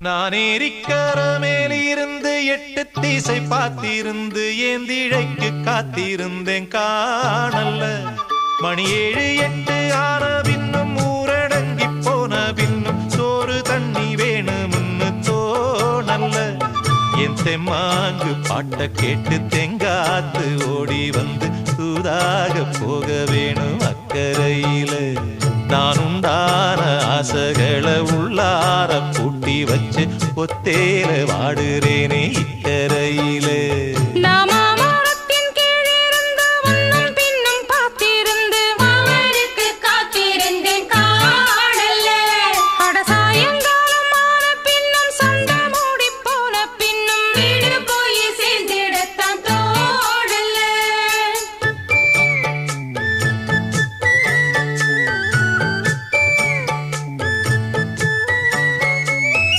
நான் ஏரிக்கர மேலிருந்து 8 திசை பார்த்திருந்து ஏந்திழைக்கு காத்திருந்தேன் காணல்ல. மணி 7 8 ஆன பின்னும் ஊரடங்கி போன பின்னும் சோறு தண்ணி வேணும்னு தோணல்ல. என் தெம்மாங்கு பாட்ட கேட்டு தெங்காத்து ஓடி வந்து சூதாக போக வேணும் அக்கறையில. நான் உண்டான ஆசைகளை உள்ளார பூட்டி வச்சு ஒத்தேல வாடுறேனே.